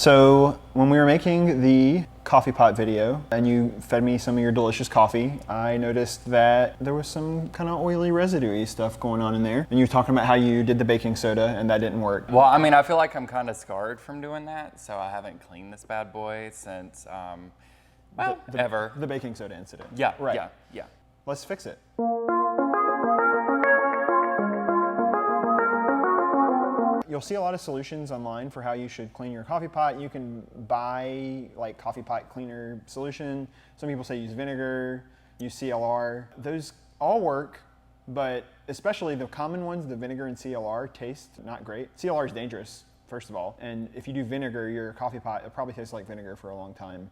So when we were making the coffee pot video and you fed me some of your delicious coffee, I noticed that there was some kind of oily residue-y stuff going on in there. And you were talking about how you did the baking soda and that didn't work. Well, I mean, I feel like I'm kind of scarred from doing that, so I haven't cleaned this bad boy since, ever. The baking soda incident. Yeah, right. Yeah. Let's fix it. You'll see a lot of solutions online for how you should clean your coffee pot. You can buy like coffee pot cleaner solution. Some people say use vinegar, use CLR. Those all work, but especially the common ones, the vinegar and CLR taste not great. CLR is dangerous, first of all. And if you do vinegar, your coffee pot, it'll probably taste like vinegar for a long time.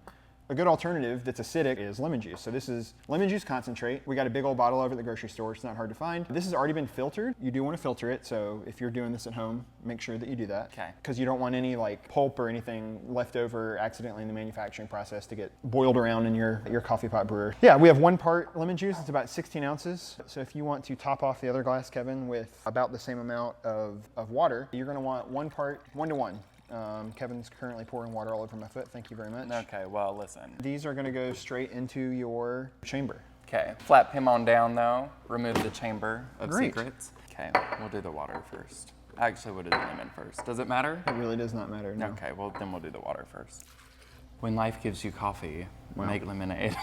A good alternative that's acidic is lemon juice. So this is lemon juice concentrate. We got a big old bottle over at the grocery store. It's not hard to find. This has already been filtered. You do want to filter it. So if you're doing this at home, make sure that you do that. Okay. Because you don't want any like pulp or anything left over accidentally in the manufacturing process to get boiled around in your coffee pot brewer. Yeah, we have 1 part lemon juice. It's about 16 ounces. So if you want to top off the other glass, Kevin, with about the same amount of water, you're going to want 1 part, 1 to 1. Kevin's currently pouring water all over my foot. Thank you very much. Okay, well, listen. These are going to go straight into your chamber. Okay, flap him on down though. Remove the chamber of Great. secrets. Okay, we'll do the water first. Actually, we'll do the lemon first. Does it matter? It really does not matter, no. Okay, well, then we'll do the water first. When life gives you coffee, make lemonade.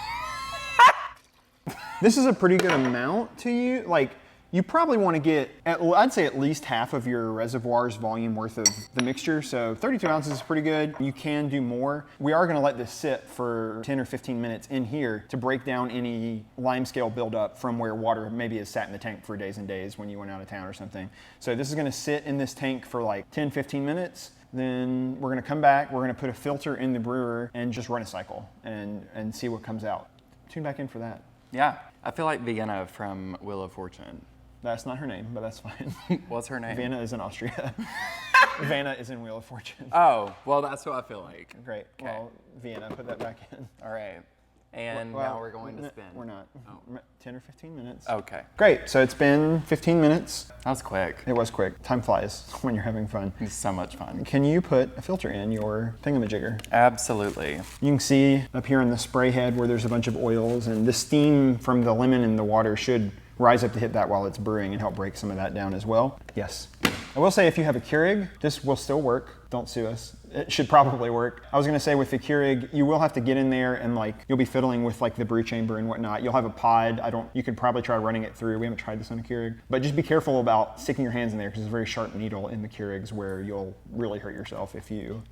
This is a pretty good amount to you. Like, you probably want to get, I'd say at least half of your reservoir's volume worth of the mixture. So 32 ounces is pretty good. You can do more. We are going to let this sit for 10 or 15 minutes in here to break down any lime scale buildup from where water maybe has sat in the tank for days and days when you went out of town or something. So this is going to sit in this tank for like 10, 15 minutes. Then we're going to come back. We're going to put a filter in the brewer and just run a cycle and see what comes out. Tune back in for that. Yeah, I feel like Vienna from Wheel of Fortune. That's not her name, but that's fine. What's her name? Vienna is in Austria. Vanna is in Wheel of Fortune. Oh, well, that's what I feel like. Great. Okay. Well, Vienna, put that back in. All right. And now we're going to spin. We're not. Oh. 10 or 15 minutes. Okay. Great. So it's been 15 minutes. That was quick. It was quick. Time flies when you're having fun. It's so much fun. Can you put a filter in your thingamajigger? Absolutely. You can see up here on the spray head where there's a bunch of oils, and the steam from the lemon and the water should rise up to hit that while it's brewing and help break some of that down as well. Yes. I will say if you have a Keurig, this will still work. Don't sue us. It should probably work. I was gonna say with the Keurig, you will have to get in there and like, you'll be fiddling with like the brew chamber and whatnot. You'll have a pod. You could probably try running it through. We haven't tried this on a Keurig, but just be careful about sticking your hands in there because it's a very sharp needle in the Keurigs where you'll really hurt yourself if you,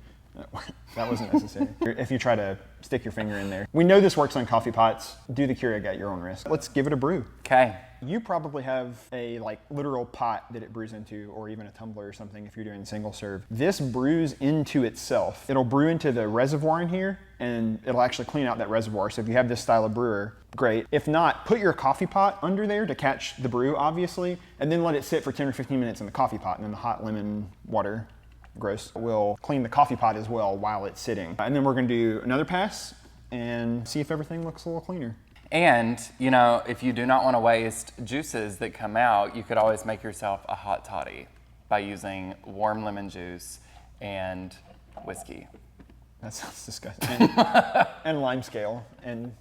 that wasn't necessary. If you try to stick your finger in there. We know this works on coffee pots. Do the Keurig at your own risk. Let's give it a brew. Okay. You probably have a like literal pot that it brews into, or even a tumbler or something if you're doing single serve. This brews into itself. It'll brew into the reservoir in here and it'll actually clean out that reservoir. So if you have this style of brewer, great. If not, put your coffee pot under there to catch the brew, obviously, and then let it sit for 10 or 15 minutes in the coffee pot, and then the hot lemon water, gross, will clean the coffee pot as well while it's sitting. And then we're gonna do another pass and see if everything looks a little cleaner. And, you know, if you do not want to waste juices that come out, you could always make yourself a hot toddy by using warm lemon juice and whiskey. That sounds disgusting. And lime scale. And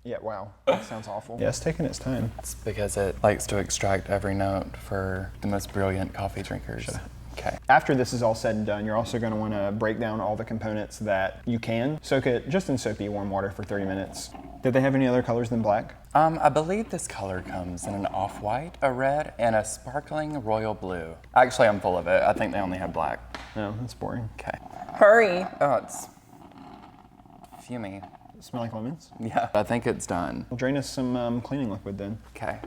yeah, wow, that sounds awful. Yeah, it's taking its time. It's because it likes to extract every note for the most brilliant coffee drinkers. Shut up. Okay. After this is all said and done, you're also going to want to break down all the components that you can. Soak it just in soapy warm water for 30 minutes. Did they have any other colors than black? I believe this color comes in an off-white, a red, and a sparkling royal blue. Actually, I'm full of it. I think they only have black. No, that's boring. Okay. Hurry. Oh, it's fumey. Smell like lemons? Yeah, I think it's done. Well, drain us some cleaning liquid then. Okay.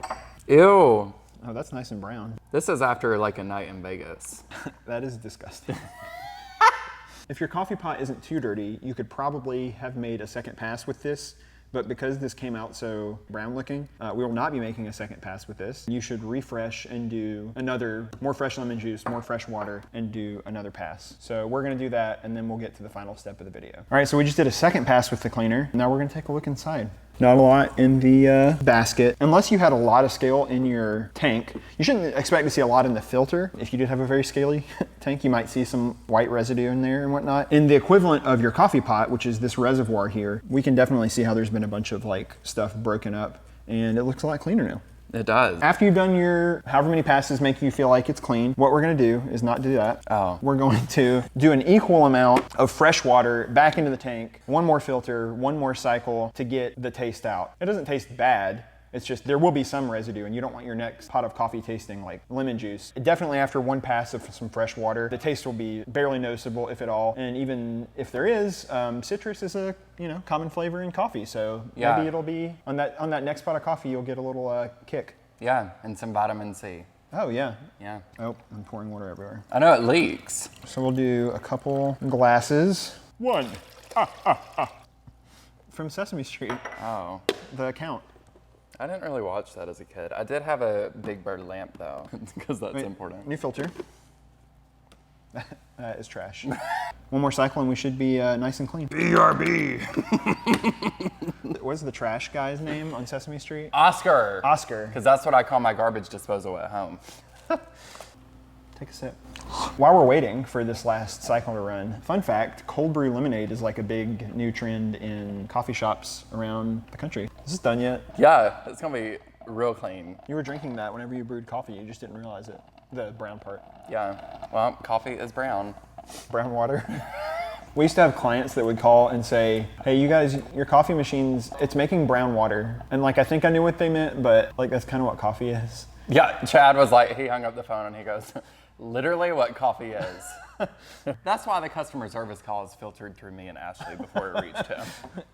Ew. Oh, that's nice and brown. This is after like a night in Vegas. That is disgusting. If your coffee pot isn't too dirty, you could probably have made a second pass with this, but because this came out so brown looking, we will not be making a second pass with this. You should refresh and do another, more fresh lemon juice, more fresh water, and do another pass. So we're gonna do that, and then we'll get to the final step of the video. All right, so we just did a second pass with the cleaner. Now we're gonna take a look inside. Not a lot in the basket. Unless you had a lot of scale in your tank, you shouldn't expect to see a lot in the filter. If you did have a very scaly tank, you might see some white residue in there and whatnot. In the equivalent of your coffee pot, which is this reservoir here, we can definitely see how there's been a bunch of like stuff broken up, and it looks a lot cleaner now. It does. After you've done your however many passes make you feel like it's clean, what we're gonna do is not do that. Oh. We're going to do an equal amount of fresh water back into the tank, one more filter, one more cycle to get the taste out. It doesn't taste bad. It's just there will be some residue, and you don't want your next pot of coffee tasting like lemon juice. Definitely after one pass of some fresh water, the taste will be barely noticeable, if at all. And even if there is, citrus is a common flavor in coffee. So maybe it'll be on that next pot of coffee, you'll get a little kick. Yeah, and some vitamin C. Oh yeah. Yeah. Oh, I'm pouring water everywhere. I know it leaks. So we'll do a couple glasses. One. From Sesame Street. Oh. The account. I didn't really watch that as a kid. I did have a Big Bird lamp though, because that's important. New filter. That is trash. One more cycle and we should be nice and clean. BRB. What's the trash guy's name on Sesame Street? Oscar. Oscar. Because that's what I call my garbage disposal at home. Take a sip. While we're waiting for this last cycle to run, fun fact, cold brew lemonade is like a big new trend in coffee shops around the country. Is this done yet? Yeah, it's gonna be real clean. You were drinking that whenever you brewed coffee, you just didn't realize it. The brown part. Yeah, well, coffee is brown. Brown water. We used to have clients that would call and say, hey, you guys, your coffee machines, it's making brown water. And like, I think I knew what they meant, but like, that's kind of what coffee is. Yeah, Chad was like, he hung up the phone and he goes, literally what coffee is. That's why the customer service call is filtered through me and Ashley before it reached him.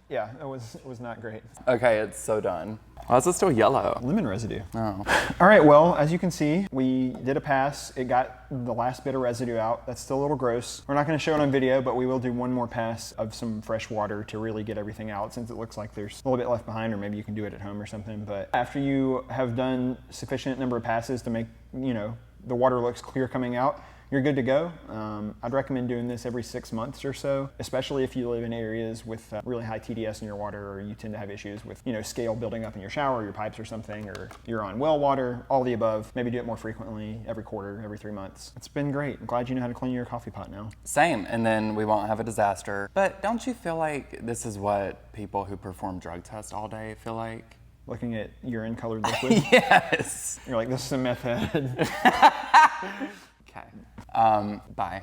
Yeah, it was not great. Okay, it's so done. Why is it still yellow? Lemon residue. Oh. All right, well, as you can see, we did a pass. It got the last bit of residue out. That's still a little gross. We're not gonna show it on video, but we will do one more pass of some fresh water to really get everything out, since it looks like there's a little bit left behind, or maybe you can do it at home or something. But after you have done sufficient number of passes to make, the water looks clear coming out, you're good to go. I'd recommend doing this every 6 months or so, especially if you live in areas with really high TDS in your water, or you tend to have issues with scale building up in your shower, your pipes or something, or you're on well water, all the above. Maybe do it more frequently, every quarter, every 3 months. It's been great. I'm glad you know how to clean your coffee pot now. Same, and then we won't have a disaster. But don't you feel like this is what people who perform drug tests all day feel like? Looking at urine colored liquid? Yes. You're like, this is a meth head. Okay. Bye.